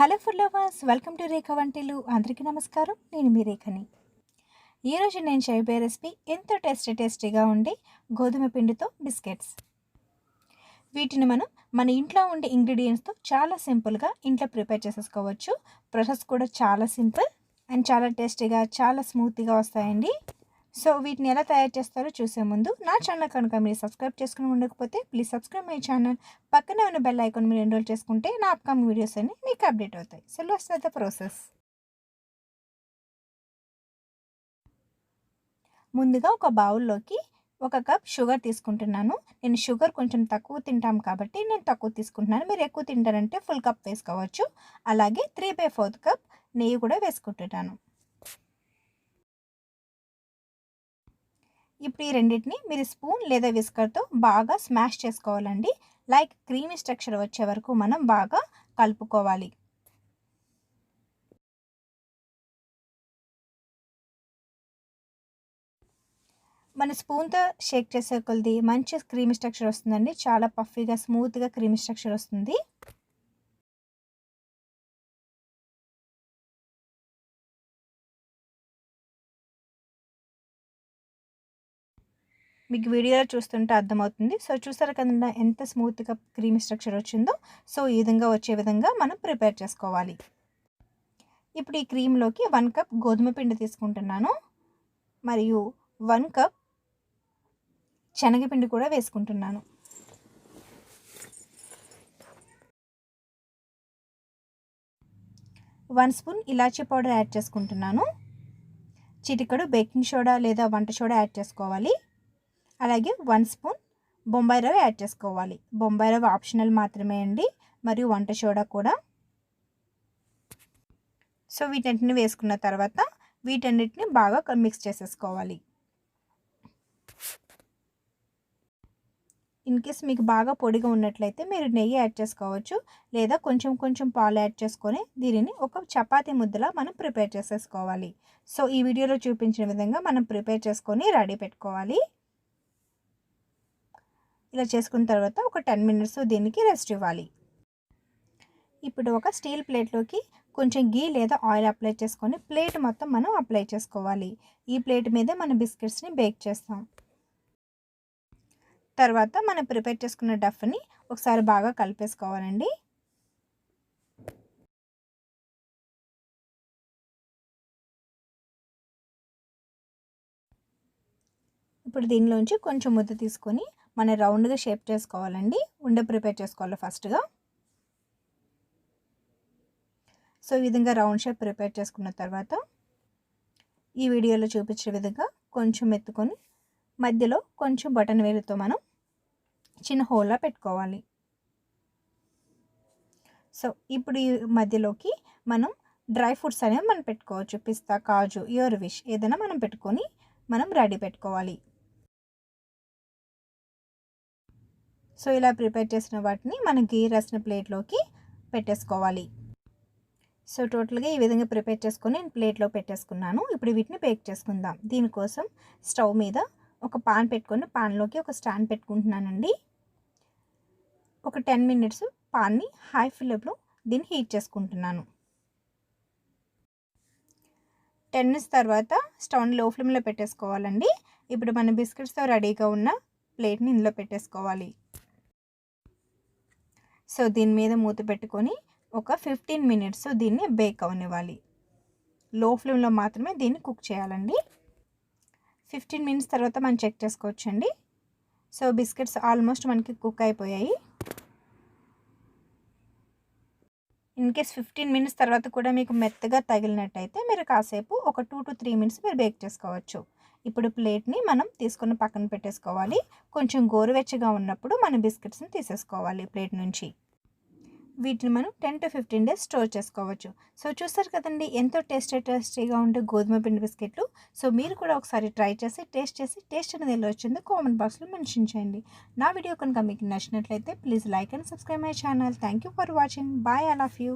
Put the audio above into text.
Hello food lovers, welcome to Rekha Vantillu. అందరికీ నమస్కారం. నేను మీ రేఖని. ఈరోజు నేను చేయబోయే రెసిపీ ఎంతో టేస్టీగా ఉండే గోధుమ పిండితో బిస్కెట్స్. వీటిని మనం మన ఇంట్లో ఉండే ఇంగ్రీడియంట్స్తో చాలా సింపుల్గా ఇంట్లో ప్రిపేర్ చేసేసుకోవచ్చు. ప్రాసెస్ కూడా చాలా సింపుల్ అండ్ చాలా టేస్టీగా, చాలా స్మూత్గా వస్తాయండి. సో వీటిని ఎలా తయారు చేస్తారో చూసే ముందు నా ఛానల్ కనుక మీరు సబ్స్క్రైబ్ చేసుకుని ఉండకపోతే ప్లీజ్ సబ్స్క్రైబ్ మై ఛానల్. పక్కనే ఉన్న బెల్ ఐకాన్ మీరు ఎన్రోల్ చేసుకుంటే నా అప్కమింగ్ వీడియోస్ అన్ని మీకు అప్డేట్ అవుతాయి. So let's start the process. ముందుగా ఒక బౌల్లోకి 1 కప్ షుగర్ తీసుకుంటున్నాను. నేను షుగర్ కొంచెం తక్కువ తింటాం కాబట్టి నేను తక్కువ తీసుకుంటున్నాను. మీరు ఎక్కువ తింటారంటే ఫుల్ కప్ వేసుకోవచ్చు. అలాగే 3/4 కప్ నెయ్యి కూడా వేసుకుంటున్నాను. ఇప్పుడు ఈ రెండింటిని మీరు స్పూన్ లేదా విస్కర్తో బాగా స్మాష్ చేసుకోవాలండి. లైక్ క్రీమీ స్ట్రక్చర్ వచ్చే వరకు మనం బాగా కలుపుకోవాలి. మన స్పూన్తో షేక్ చేసే కొలది మంచి క్రీమీ స్ట్రక్చర్ వస్తుందండి. చాలా పఫీగా, స్మూత్గా క్రీమీ స్ట్రక్చర్ వస్తుంది. మీకు వీడియోలో చూస్తుంటే అర్థమవుతుంది. సో చూసారు కదండి ఎంత స్మూత్గా క్రీమీ స్ట్రక్చర్ వచ్చిందో. సో ఈ విధంగా వచ్చే విధంగా మనం ప్రిపేర్ చేసుకోవాలి. ఇప్పుడు ఈ క్రీమ్లోకి 1 కప్ గోధుమ పిండి తీసుకుంటున్నాను. మరియు 1 కప్ శనగపిండి కూడా వేసుకుంటున్నాను. వన్ స్పూన్ ఇలాచీ పౌడర్ యాడ్ చేసుకుంటున్నాను. చిటికెడు బేకింగ్ సోడా లేదా వంట సోడా యాడ్ చేసుకోవాలి. అలాగే 1 స్పూన్ బొంబాయి రవ్వ యాడ్ చేసుకోవాలి. బొంబాయి రవ్వ ఆప్షనల్ మాత్రమే అండి, మరియు వంట సోడా కూడా. సో వీటన్నిటిని వేసుకున్న తర్వాత వీటన్నిటిని బాగా మిక్స్ చేసేసుకోవాలి. ఇన్ కేస్ మీకు బాగా పొడిగా ఉన్నట్లయితే మీరు నెయ్యి యాడ్ చేసుకోవచ్చు, లేదా కొంచెం పాలు యాడ్ చేసుకొని దీనిని ఒక చపాతీ ముద్దలా మనం ప్రిపేర్ చేసేసుకోవాలి. సో ఈ వీడియోలో చూపించిన విధంగా మనం ప్రిపేర్ చేసుకొని రెడీ పెట్టుకోవాలి. ఇలా చేసుకున్న తర్వాత ఒక 10 మినిట్స్ దీనికి రెస్ట్ ఇవ్వాలి. ఇప్పుడు ఒక స్టీల్ ప్లేట్లోకి కొంచెం గీ లేదా ఆయిల్ అప్లై చేసుకొని ప్లేట్ మొత్తం మనం అప్లై చేసుకోవాలి. ఈ ప్లేట్ మీదే మన బిస్కెట్స్ని బేక్ చేస్తాం. తర్వాత మనం ప్రిపేర్ చేసుకున్న డఫ్ని ఒకసారి బాగా కలిపేసుకోవాలండి. ఇప్పుడు దీనిలోంచి కొంచెం ముద్ద తీసుకొని మనం రౌండ్గా షేప్ చేసుకోవాలండి. ఉండ ప్రిపేర్ చేసుకోవాలి ఫస్ట్గా. సో ఈ విధంగా రౌండ్ షేప్ ప్రిపేర్ చేసుకున్న తర్వాత ఈ వీడియోలో చూపించిన విధంగా కొంచెం ఎత్తుకొని మధ్యలో కొంచెం బటన్ వేలుతో మనం చిన్న హోల్లా పెట్టుకోవాలి. సో ఇప్పుడు ఈ మధ్యలోకి మనం డ్రై ఫ్రూట్స్ అనేవి మనం పెట్టుకోవచ్చు. పిస్తా, కాజు, యువర్ విష్ ఏదైనా మనం పెట్టుకొని మనం రెడీ పెట్టుకోవాలి. సో ఇలా ప్రిపేర్ చేసిన వాటిని మనం గీ రాసిన ప్లేట్లోకి పెట్టేసుకోవాలి. సో టోటల్గా ఈ విధంగా ప్రిపేర్ చేసుకొని నేను ప్లేట్లో పెట్టేసుకున్నాను. ఇప్పుడు వీటిని బేక్ చేసుకుందాం. దీనికోసం స్టవ్ మీద ఒక పాన్ పెట్టుకొని పాన్లోకి ఒక స్టాండ్ పెట్టుకుంటున్నానండి. ఒక 10 మినిట్స్ పాన్ని హై ఫ్లేమ్లో దీన్ని హీట్ చేసుకుంటున్నాను. 10 మినిట్స్ తర్వాత స్టవ్ని లో ఫ్లేమ్లో పెట్టేసుకోవాలండి. ఇప్పుడు మన బిస్కెట్స్తో రెడీగా ఉన్న ప్లేట్ని ఇందులో పెట్టేసుకోవాలి. సో దీని మీద మూత పెట్టుకొని ఒక 15 మినిట్స్ దీన్ని బేక్ అవనివ్వాలి. లో ఫ్లేమ్లో మాత్రమే దీన్ని కుక్ చేయాలండి. 15 మినిట్స్ తర్వాత మనం చెక్ చేసుకోవచ్చండి. సో బిస్కెట్స్ ఆల్మోస్ట్ మనకి కుక్ అయిపోయాయి. ఇన్ కేస్ 15 మినిట్స్ తర్వాత కూడా మీకు మెత్తగా తగిలినట్టయితే మీరు కాసేపు ఒక 2 to 3 మినిట్స్ మీరు బేక్ చేసుకోవచ్చు. ఇప్పుడు ప్లేట్ని మనం తీసుకొని పక్కన పెట్టేసుకోవాలి. కొంచెం గోరువెచ్చగా ఉన్నప్పుడు మన బిస్కెట్స్ని తీసేసుకోవాలి ప్లేట్ నుంచి. వీటిని మనం 10 to 15 డేస్ స్టోర్ చేసుకోవచ్చు. సో చూస్తారు కదండి ఎంతో టేస్టీగా ఉండే గోధుమ పిండి బిస్కెట్లు. సో మీరు కూడా ఒకసారి ట్రై చేసి టేస్ట్ అనేది ఎలా వచ్చిందో కామెంట్ బాక్స్లో మెన్షన్ చేయండి. నా వీడియో కనుక మీకు నచ్చినట్లయితే please like and subscribe my channel. Thank you for watching. Bye, I love you.